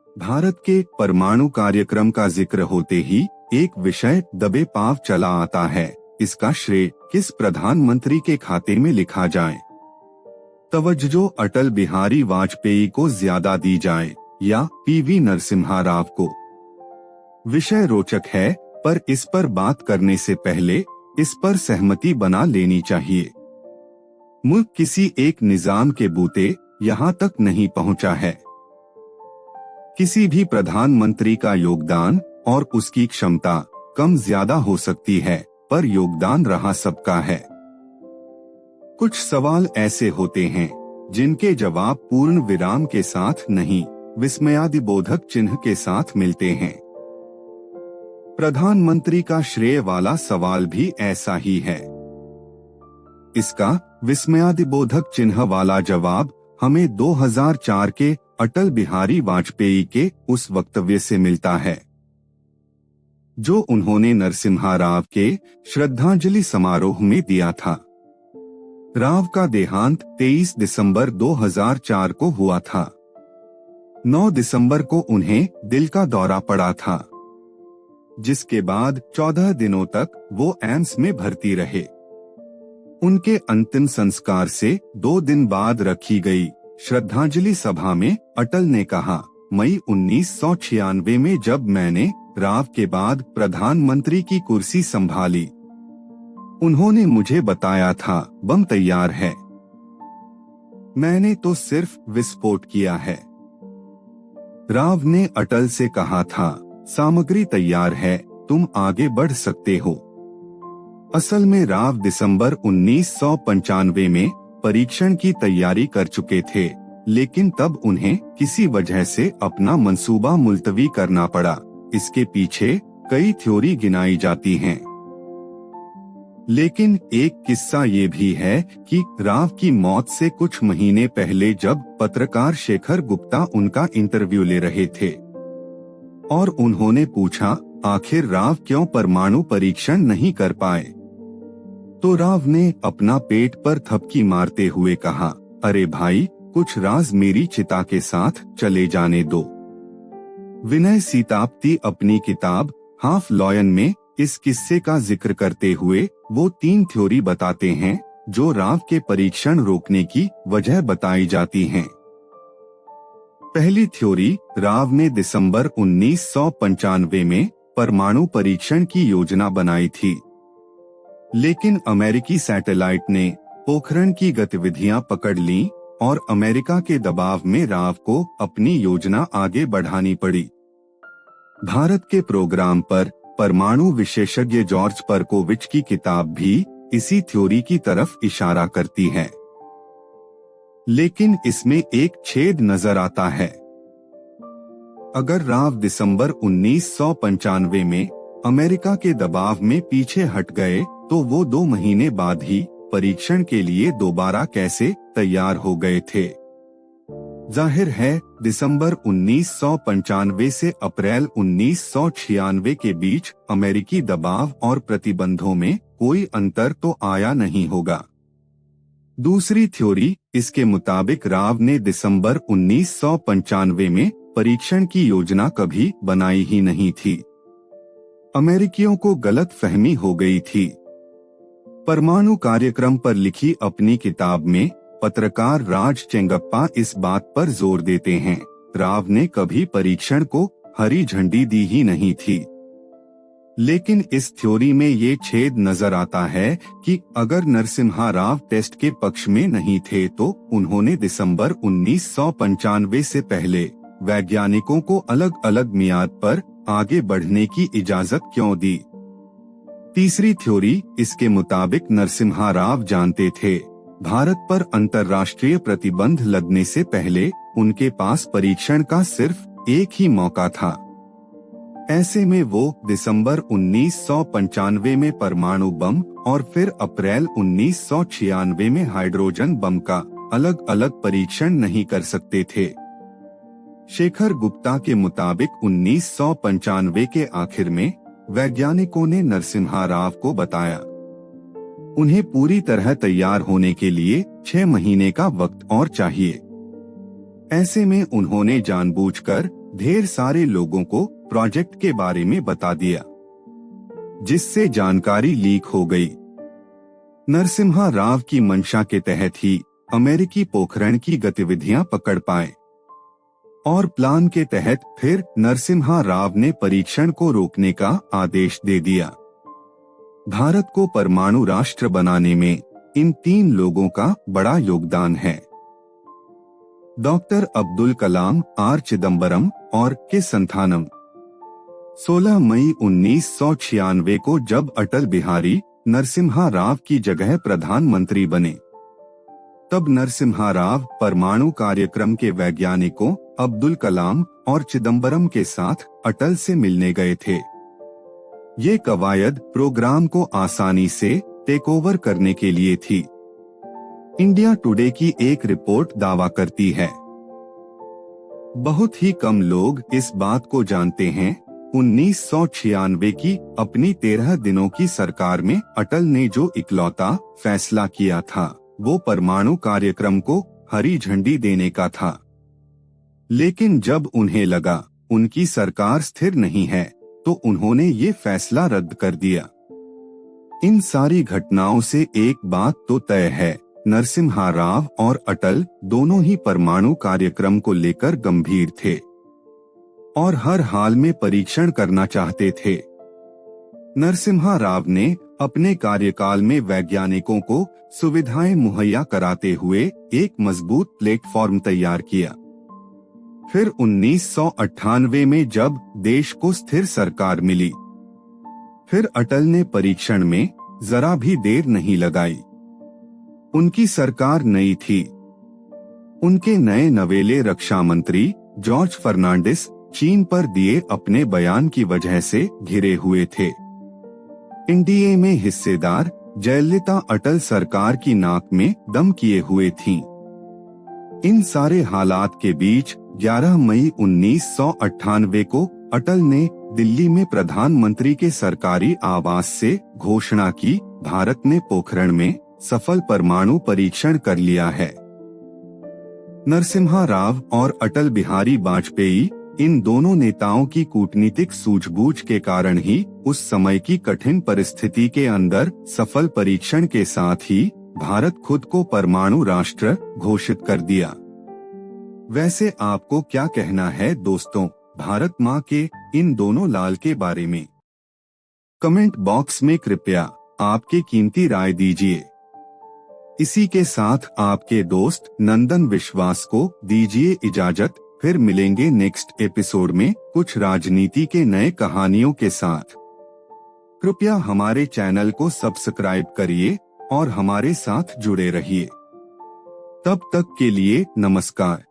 भारत के परमाणु कार्यक्रम का जिक्र होते ही एक विषय दबे पांव चला आता है, इसका श्रेय किस प्रधानमंत्री के खाते में लिखा जाए। तवज्जो अटल बिहारी वाजपेयी को ज्यादा दी जाए या पीवी नरसिम्हा राव को। विषय रोचक है, पर इस पर बात करने से पहले इस पर सहमति बना लेनी चाहिए। मुल्क किसी एक निजाम के बूते यहाँ तक नहीं पहुँचा है। किसी भी प्रधानमंत्री का योगदान और उसकी क्षमता कम ज्यादा हो सकती है, पर योगदान रहा सबका है। कुछ सवाल ऐसे होते हैं जिनके जवाब पूर्ण विराम के साथ नहीं, विस्मयादिबोधक चिन्ह के साथ मिलते हैं। प्रधानमंत्री का श्रेय वाला सवाल भी ऐसा ही है। इसका विस्मयादिबोधक चिन्ह वाला जवाब हमें 2004 के अटल बिहारी वाजपेयी के उस वक्तव्य से मिलता है जो उन्होंने नरसिम्हा राव के श्रद्धांजलि समारोह में दिया था। राव का देहांत 23 दिसंबर 2004 को हुआ था। 9 दिसंबर को उन्हें दिल का दौरा पड़ा था, जिसके बाद 14 दिनों तक वो एम्स में भर्ती रहे। उनके अंतिम संस्कार से 2 दिन बाद रखी गई श्रद्धांजलि सभा में अटल ने कहा, मई 1996 में जब मैंने राव के बाद प्रधानमंत्री की कुर्सी संभाली, उन्होंने मुझे बताया था बम तैयार है। मैंने तो सिर्फ विस्फोट किया है। राव ने अटल से कहा था, सामग्री तैयार है, तुम आगे बढ़ सकते हो। असल में राव दिसंबर 1995 में परीक्षण की तैयारी कर चुके थे, लेकिन तब उन्हें किसी वजह से अपना मंसूबा मुलतवी करना पड़ा। इसके पीछे कई थ्योरी गिनाई जाती हैं, लेकिन एक किस्सा ये भी है कि राव की मौत से कुछ महीने पहले जब पत्रकार शेखर गुप्ता उनका इंटरव्यू ले रहे थे और उन्होंने पूछा, आखिर राव क्यों परमाणु परीक्षण नहीं कर पाए, तो राव ने अपना पेट पर थपकी मारते हुए कहा, अरे भाई, कुछ राज मेरी चिता के साथ चले जाने दो। विनय सीतापति अपनी किताब हाफ लॉयन में इस किस्से का जिक्र करते हुए वो 3 थ्योरी बताते हैं जो राव के परीक्षण रोकने की वजह बताई जाती हैं। पहली थ्योरी, राव ने दिसंबर 1995 में परमाणु परीक्षण की योजना बनाई थी, लेकिन अमेरिकी सैटेलाइट ने पोखरण की गतिविधियां पकड़ लीं और अमेरिका के दबाव में राव को अपनी योजना आगे बढ़ानी पड़ी। भारत के प्रोग्राम पर परमाणु विशेषज्ञ जॉर्ज परकोविच की किताब भी इसी थ्योरी की तरफ इशारा करती है, लेकिन इसमें एक छेद नजर आता है। अगर राव दिसंबर 1995 में अमेरिका के दबाव में पीछे हट गए, तो वो 2 महीने बाद ही परीक्षण के लिए दोबारा कैसे तैयार हो गए थे। जाहिर है, दिसंबर 1995 से अप्रैल 1996 के बीच अमेरिकी दबाव और प्रतिबंधों में कोई अंतर तो आया नहीं होगा। दूसरी थ्योरी, इसके मुताबिक राव ने दिसंबर 1995 में परीक्षण की योजना कभी बनाई ही नहीं थी। अमेरिकियों को गलत फहमी हो गई थी। परमाणु कार्यक्रम पर लिखी अपनी किताब में पत्रकार राज चेंगप्पा इस बात पर जोर देते हैं, राव ने कभी परीक्षण को हरी झंडी दी ही नहीं थी। लेकिन इस थ्योरी में ये छेद नजर आता है कि अगर नरसिम्हा राव टेस्ट के पक्ष में नहीं थे तो उन्होंने दिसंबर 1995 से पहले वैज्ञानिकों को अलग अलग मियाद पर आगे बढ़ने की इजाजत क्यों दी। तीसरी थ्योरी, इसके मुताबिक नरसिम्हा राव जानते थे भारत पर अंतर्राष्ट्रीय प्रतिबंध लगने से पहले उनके पास परीक्षण का सिर्फ एक ही मौका था। ऐसे में वो दिसंबर 1995 में परमाणु बम और फिर अप्रैल 1996 में हाइड्रोजन बम का अलग अलग परीक्षण नहीं कर सकते थे। शेखर गुप्ता के मुताबिक 1995 के आखिर में वैज्ञानिकों ने नरसिम्हा राव को बताया उन्हें पूरी तरह तैयार होने के लिए 6 महीने का वक्त और चाहिए। ऐसे में उन्होंने जानबूझकर ढेर सारे लोगों को प्रोजेक्ट के बारे में बता दिया, जिससे जानकारी लीक हो गई। नरसिम्हा राव की मंशा के तहत ही अमेरिकी पोखरण की गतिविधियां पकड़ पाए और प्लान के तहत फिर नरसिम्हा राव ने परीक्षण को रोकने का आदेश दे दिया। भारत को परमाणु राष्ट्र बनाने में इन 3 लोगों का बड़ा योगदान है। डॉक्टर अब्दुल कलाम, आर चिदम्बरम और के संथानम। 16 मई 1996 को जब अटल बिहारी नरसिम्हा राव की जगह प्रधानमंत्री बने, तब नरसिम्हा राव परमाणु कार्यक्रम के वैज्ञानिकों अब्दुल कलाम और चिदम्बरम के साथ अटल से मिलने गए थे। ये कवायद प्रोग्राम को आसानी से टेकओवर करने के लिए थी। इंडिया टुडे की एक रिपोर्ट दावा करती है, बहुत ही कम लोग इस बात को जानते हैं, 1996 की अपनी 13 दिनों की सरकार में अटल ने जो इकलौता फैसला किया था वो परमाणु कार्यक्रम को हरी झंडी देने का था। लेकिन जब उन्हें लगा उनकी सरकार स्थिर नहीं है तो उन्होंने ये फैसला रद्द कर दिया। इन सारी घटनाओं से एक बात तो तय है, नरसिम्हा राव और अटल दोनों ही परमाणु कार्यक्रम को लेकर गंभीर थे और हर हाल में परीक्षण करना चाहते थे। नरसिम्हा राव ने अपने कार्यकाल में वैज्ञानिकों को सुविधाएं मुहैया कराते हुए एक मजबूत प्लेटफॉर्म तैयार किया। फिर 1998 में जब देश को स्थिर सरकार मिली, फिर अटल ने परीक्षण में जरा भी देर नहीं लगाई। उनकी सरकार नई थी। उनके नए नवेले रक्षा मंत्री जॉर्ज फर्नांडिस चीन पर दिए अपने बयान की वजह से घिरे हुए थे। एनडीए में हिस्सेदार जयललिता अटल सरकार की नाक में दम किए हुए थीं। इन सारे हालात के बीच 11 मई 1998 को अटल ने दिल्ली में प्रधानमंत्री के सरकारी आवास से घोषणा की, भारत ने पोखरण में सफल परमाणु परीक्षण कर लिया है। नरसिम्हा राव और अटल बिहारी वाजपेयी, इन दोनों नेताओं की कूटनीतिक सूझबूझ के कारण ही उस समय की कठिन परिस्थिति के अंदर सफल परीक्षण के साथ ही भारत खुद को परमाणु राष्ट्र घोषित कर दिया। वैसे आपको क्या कहना है दोस्तों, भारत माँ के इन दोनों लाल के बारे में? कमेंट बॉक्स में कृपया आपकी कीमती राय दीजिए। इसी के साथ आपके दोस्त नंदन विश्वास को दीजिए इजाजत। फिर मिलेंगे नेक्स्ट एपिसोड में कुछ राजनीति के नए कहानियों के साथ। कृपया हमारे चैनल को सब्सक्राइब करिए और हमारे साथ जुड़े रहिए। तब तक के लिए नमस्कार।